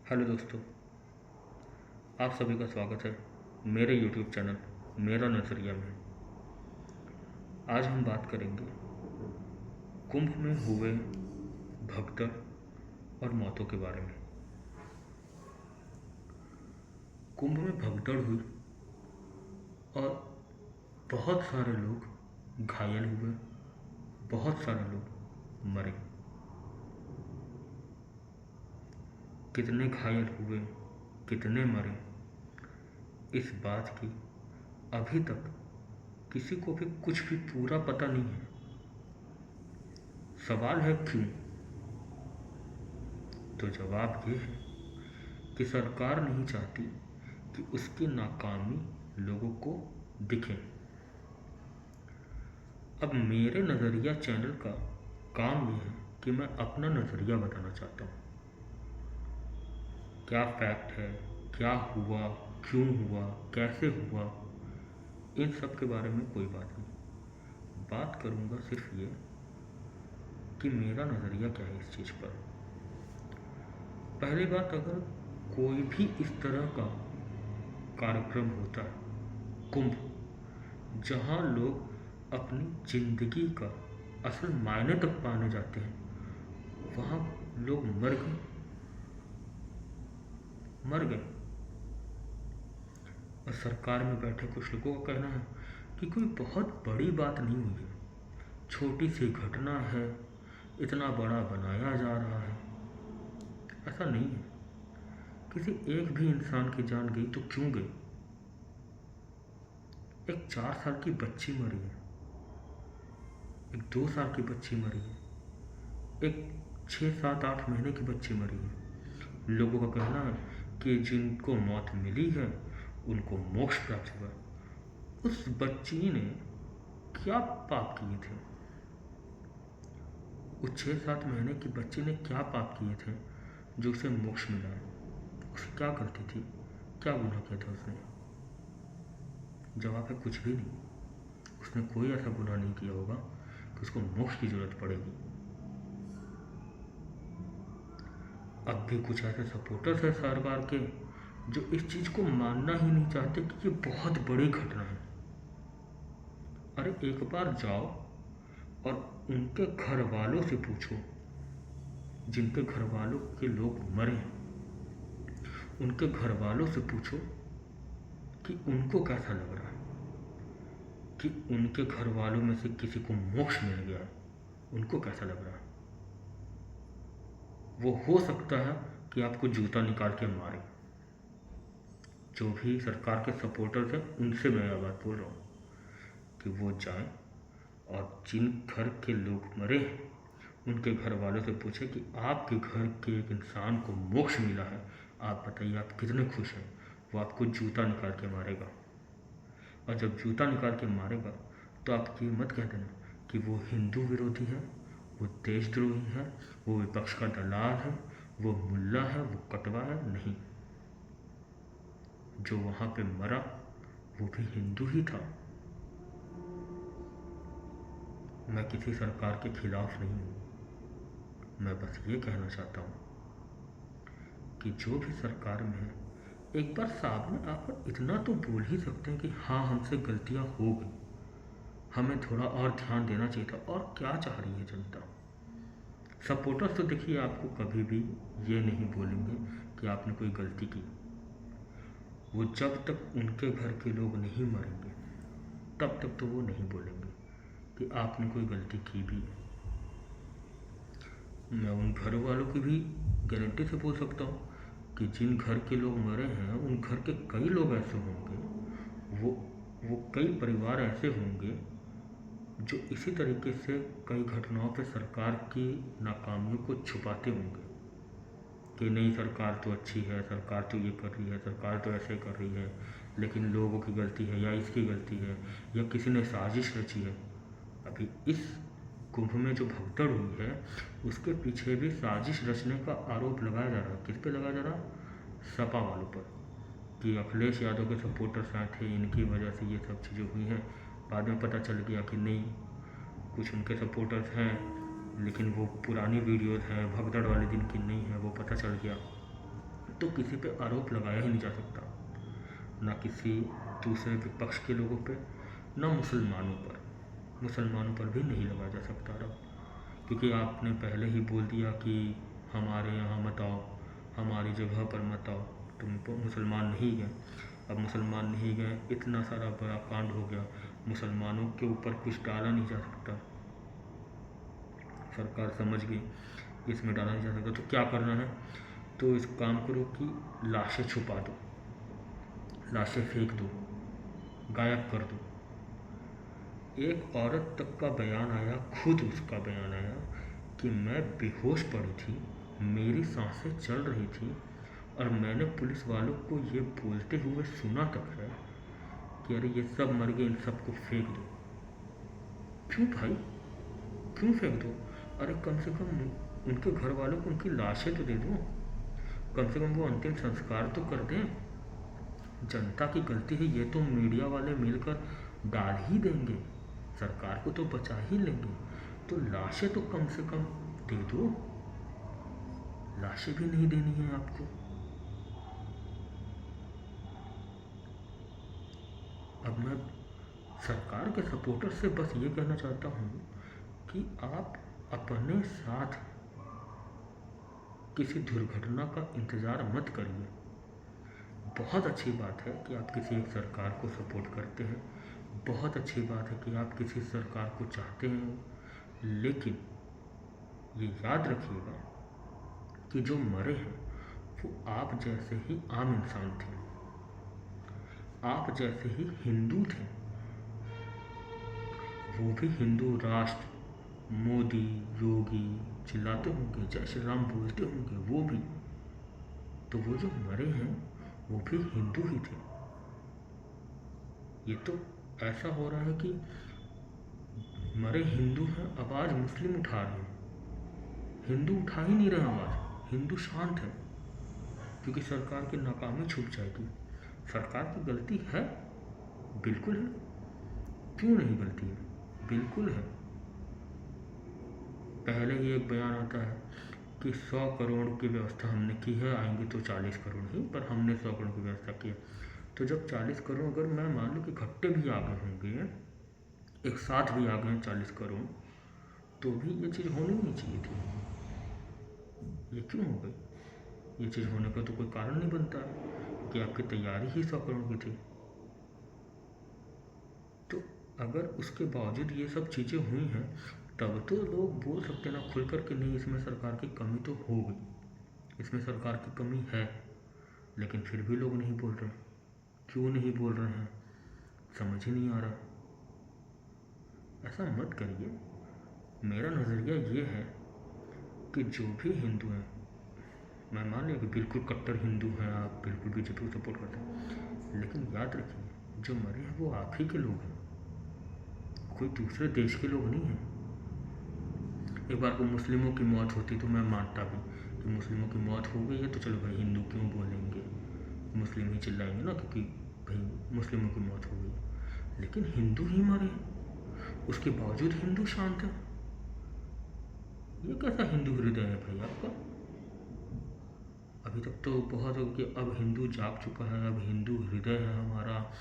Hello दोस्तों, आप सभी का स्वागत है मेरे YouTube चैनल मेरा नज़रिया में। आज हम बात करेंगे कुंभ में हुए भगदड़ और मौतों के बारे में। कुंभ में भगदड़ हुई और बहुत सारे लोग घायल हुए, बहुत सारे लोग मरे। कितने घायल हुए, कितने मरे, इस बात की अभी तक किसी को भी कुछ भी पूरा पता नहीं है। सवाल है क्यों? तो जवाब ये है कि सरकार नहीं चाहती कि उसकी नाकामी लोगों को दिखे। अब मेरे नज़रिया चैनल का काम ये है कि मैं अपना नज़रिया बताना चाहता हूँ। क्या फैक्ट है, क्या हुआ, क्यों हुआ, कैसे हुआ, इन सब के बारे में कोई बात नहीं। बात करूँगा सिर्फ ये कि मेरा नज़रिया क्या है इस चीज़ पर। पहली बात, अगर कोई भी इस तरह का कार्यक्रम होता है, कुंभ, जहाँ लोग अपनी ज़िंदगी का असल मायने तक पाने जाते हैं, वहाँ लोग मर गए। और सरकार में बैठे कुछ लोगों का कहना है कि कोई बहुत बड़ी बात नहीं हुई है, छोटी सी घटना है, इतना बड़ा बनाया जा रहा है। ऐसा नहीं है। किसी एक भी इंसान की जान गई तो क्यों गई? एक 4 साल की बच्ची मरी है, एक 2 साल की बच्ची मरी है, एक 6, 7, 8 महीने की बच्ची मरी है। लोगों का कहना है कि जिनको मौत मिली है उनको मोक्ष प्राप्त हुआ। उस बच्ची ने क्या पाप किए थे? उस 6-7 महीने की बच्ची ने क्या पाप किए थे जो उसे मोक्ष मिला है? उसे क्या गलती थी, क्या गुनाह किया था उसने? जवाब है कुछ भी नहीं। उसने कोई ऐसा गुनाह नहीं किया होगा कि उसको मोक्ष की जरूरत पड़ेगी। अब भी कुछ ऐसे सपोर्टर्स हैं सरकार के जो इस चीज़ को मानना ही नहीं चाहते कि ये बहुत बड़ी घटना है। अरे एक बार जाओ और उनके घर वालों से पूछो, जिनके घर वालों के लोग मरे हैं, उनके घर वालों से पूछो कि उनको कैसा लग रहा है कि उनके घर वालों में से किसी को मोक्ष मिल गया है। उनको कैसा लग रहा है? वो हो सकता है कि आपको जूता निकाल के मारे। जो भी सरकार के सपोर्टर्स हैं उनसे मैं यह बात बोल रहा हूँ कि वो जाएं और जिन घर के लोग मरे हैं उनके घर वालों से पूछे कि आपके घर के एक इंसान को मोक्ष मिला है, आप बताइए आप कितने खुश हैं। वो आपको जूता निकाल के मारेगा। और जब जूता निकाल के मारेगा तो आप ये मत कह देना कि वो हिंदू विरोधी है, वो देशद्रोही है, वो विपक्ष का दलाल है, वो मुल्ला है, वो कटवा है। नहीं, जो वहाँ पे मरा वो भी हिंदू ही था। मैं किसी सरकार के खिलाफ नहीं हूँ। मैं बस ये कहना चाहता हूँ कि जो भी सरकार में है, एक बार सामने आकर इतना तो बोल ही सकते हैं कि हाँ हमसे गलतियाँ हो गई, हमें थोड़ा और ध्यान देना चाहिए था। और क्या चाह रही है जनता? सपोर्टर्स तो देखिए आपको कभी भी ये नहीं बोलेंगे कि आपने कोई गलती की। वो जब तक उनके घर के लोग नहीं मरेंगे तब तक तो वो नहीं बोलेंगे कि आपने कोई गलती की भी है। मैं उन घर वालों की भी गारंटी से बोल सकता हूँ कि जिन घर के लोग मरे हैं उन घर के कई लोग ऐसे होंगे, वो कई परिवार ऐसे होंगे जो इसी तरीके से कई घटनाओं पे सरकार की नाकामियों को छुपाते होंगे कि नहीं सरकार तो अच्छी है, सरकार तो ये कर रही है, सरकार तो ऐसे कर रही है, लेकिन लोगों की गलती है या इसकी गलती है या किसी ने साजिश रची है। अभी इस कुंभ में जो भगदड़ हुई है उसके पीछे भी साजिश रचने का आरोप लगाया जा रहा है। किस पे लगाया जा रहा है? सपा वालों पर, कि अखिलेश यादव के सपोर्टर्स आए थे, इनकी वजह से ये सब चीज़ें हुई हैं। बाद में पता चल गया कि नहीं, कुछ उनके सपोर्टर्स हैं लेकिन वो पुरानी वीडियोज़ हैं, भगदड़ वाले दिन की नहीं है, वो पता चल गया। तो किसी पे आरोप लगाया ही नहीं जा सकता, ना किसी दूसरे विपक्ष के लोगों पे, ना मुसलमानों पर भी नहीं लगाया जा सकता आरोप, क्योंकि आपने पहले ही बोल दिया कि हमारे यहाँ मत आओ, हमारी जगह पर मत आओ, तुम मुसलमान नहीं गए। अब मुसलमान नहीं गए, इतना सारा बड़ा कांड हो गया, मुसलमानों के ऊपर कुछ डाला नहीं जा सकता, सरकार समझ गई इसमें डाला नहीं जा सकता, तो क्या करना है, तो इस काम करो कि लाशें छुपा दो, लाशें फेंक दो, गायब कर दो। एक औरत तक का बयान आया, खुद उसका बयान आया कि मैं बेहोश पड़ी थी, मेरी सांसें चल रही थी और मैंने पुलिस वालों को ये बोलते हुए सुना तक है कि अरे ये सब मर गए, इन सबको फेंक दो। क्यों भाई, क्यों फेंक दो? अरे कम से कम उनके घर वालों को उनकी लाशें तो दे दो, कम से कम वो अंतिम संस्कार तो कर दें। जनता की गलती है ये तो मीडिया वाले मिलकर डाल ही देंगे, सरकार को तो बचा ही लेंगे, तो लाशें तो कम से कम दे दो। लाशें भी नहीं देनी है आपको। अब मैं सरकार के सपोर्टर से बस ये कहना चाहता हूँ कि आप अपने साथ किसी दुर्घटना का इंतज़ार मत करिए। बहुत अच्छी बात है कि आप किसी एक सरकार को सपोर्ट करते हैं, बहुत अच्छी बात है कि आप किसी सरकार को चाहते हैं, लेकिन ये याद रखिएगा कि जो मरे हैं वो आप जैसे ही आम इंसान थे, आप जैसे ही हिंदू थे। वो भी हिंदू राष्ट्र, मोदी योगी चिल्लाते होंगे, जय श्री राम बोलते होंगे, वो भी, तो वो जो मरे हैं वो भी हिंदू ही थे। ये तो ऐसा हो रहा है कि मरे हिंदू हैं, आवाज़ मुस्लिम उठा रहे हैं, हिंदू उठा ही नहीं रहे आवाज़, हिंदू शांत है, क्योंकि सरकार की नाकामी छुप जाएगी। सरकार की गलती है, बिल्कुल है, क्यों नहीं गलती है, बिल्कुल है। पहले ही एक बयान आता है कि 100 करोड़ की व्यवस्था हमने की है, आएंगे तो 40 करोड़ ही, पर हमने 100 करोड़ की व्यवस्था की है। तो जब 40 करोड़ अगर मैं मान लूँ कि इकट्ठे भी आ गए होंगे, एक साथ भी आ गए हैं 40 करोड़, तो भी ये चीज़ होनी नहीं चाहिए थी। ये क्यों हो गई? ये चीज़ होने का तो कोई कारण नहीं बनता है कि आपकी तैयारी ही 100 करोड़ की थी। तो अगर उसके बावजूद ये सब चीज़ें हुई हैं, तब तो लोग बोल सकते हैं ना खुल कर कि नहीं, इसमें सरकार की कमी तो हो गई, इसमें सरकार की कमी है, लेकिन फिर भी लोग नहीं बोल रहे। क्यों नहीं बोल रहे हैं, समझ ही नहीं आ रहा। ऐसा मत करिए। मेरा नज़रिया ये है कि जो भी हिंदू हैं, मैं मान लिया कि बिल्कुल कट्टर हिंदू हैं आप, बिल्कुल बीजेपी को सपोर्ट करते हैं, लेकिन याद रखिए जो मरे हैं वो आप ही के लोग हैं, कोई दूसरे देश के लोग नहीं हैं। एक बार को मुस्लिमों की मौत होती तो मैं मानता भी कि मुस्लिमों की मौत हो गई है तो चलो भाई हिंदू क्यों बोलेंगे, मुस्लिम ही चिल्लाएंगे ना, क्योंकि भाई मुस्लिमों की मौत हो गई। लेकिन हिंदू ही मरे हैं, उसके बावजूद हिंदू शांत है। ये कैसा हिंदू हृदय है भाई आपका? अभी तक तो बहुत हो कि अब हिंदू जाग चुका है, अब हिंदू हृदय है हमारा,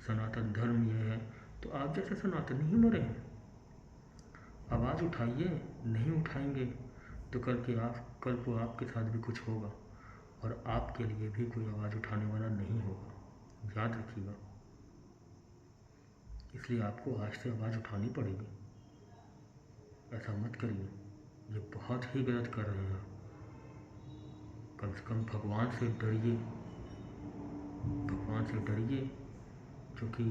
सनातन धर्म ये है, तो आप जैसे सनातनी ही मरे हैं। आवाज़ उठाइए, नहीं उठाएंगे तो कल को आपके साथ भी कुछ होगा और आपके लिए भी कोई आवाज़ उठाने वाला नहीं होगा, याद रखिएगा। इसलिए आपको आज से आवाज़ उठानी पड़ेगी। ऐसा मत करिए, ये बहुत ही गलत कर रहे हैं आप। कम से कम भगवान से डरिए, भगवान से डरिए, क्योंकि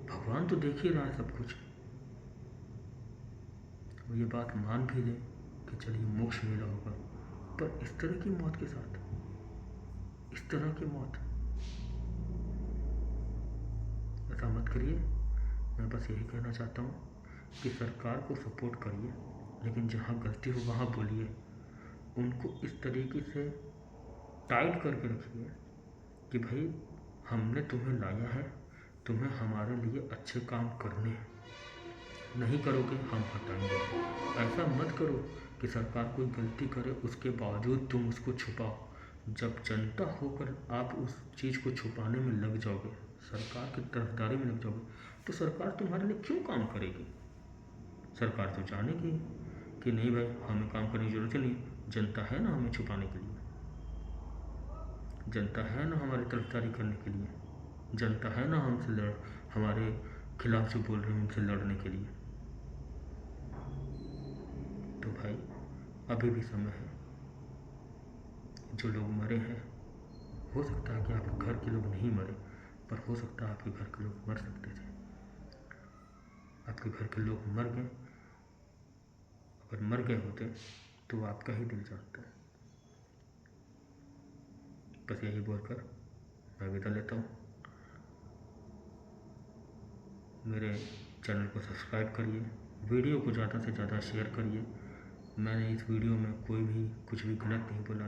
भगवान तो देख ही रहा है सब कुछ। वो ये बात मान भी ले कि चलिए मोक्ष मिला होगा, पर इस तरह की मौत के साथ, इस तरह की मौत, ऐसा मत करिए। मैं बस यही कहना चाहता हूँ कि सरकार को सपोर्ट करिए, लेकिन जहाँ गलती हो वहाँ बोलिए, उनको इस तरीके से टाइट करके रखिए कि भाई हमने तुम्हें लाया है, तुम्हें हमारे लिए अच्छे काम करने हैं, नहीं करोगे हम हटाएंगे। ऐसा मत करो कि सरकार कोई गलती करे उसके बावजूद तुम उसको छुपाओ, जब जनता होकर आप उस चीज़ को छुपाने में लग जाओगे, सरकार की तरफदारी में लग जाओगे, तो सरकार तुम्हारे लिए क्यों काम करेगी? सरकार तो जानेगी कि नहीं भाई, हमें काम करने की ज़रूरत ही नहीं, जनता है ना हमें छुपाने के लिए, जनता है ना हमारी तरफदारी करने के लिए, जनता है ना हमारे खिलाफ जो बोल रहे हैं उनसे लड़ने के लिए। तो भाई अभी भी समय है। जो लोग मरे हैं, हो सकता है कि आपके घर के लोग नहीं मरे, पर हो सकता है आपके घर के लोग मर सकते थे। आपके घर के लोग मर गए, अगर मर गए होते तो आपका ही दिल जानता है। बस यही बोलकर मैं विदा लेता हूँ। मेरे चैनल को सब्सक्राइब करिए, वीडियो को ज़्यादा से ज़्यादा शेयर करिए। मैंने इस वीडियो में कोई भी कुछ भी गलत नहीं बोला,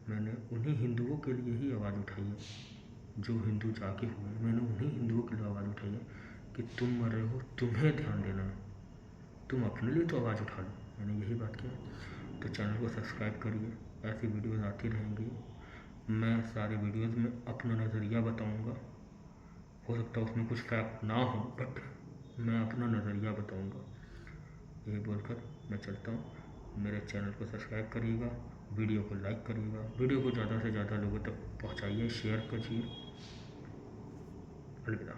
मैंने उन्हीं हिंदुओं के लिए ही आवाज़ उठाई है जो हिंदू जागे हुए हैं। मैंने उन्हीं हिंदुओं के लिए आवाज़ उठाई है कि तुम मर रहे हो, तुम्हें ध्यान देना है, तुम अपने लिए तो आवाज़ उठा लो। मैंने यही बात की। तो चैनल को सब्सक्राइब करिए, ऐसी वीडियोज़ आती रहेंगी। मैं सारे वीडियोज़ में अपना नज़रिया बताऊँगा, हो सकता है उसमें कुछ फैक्ट ना हो, बट मैं अपना नज़रिया बताऊँगा। यही बोलकर मैं चलता हूँ। मेरे चैनल को सब्सक्राइब करिएगा, वीडियो को लाइक करिएगा, वीडियो को ज़्यादा से ज़्यादा लोगों तक पहुँचाइए, शेयर कीजिए। अलविदा।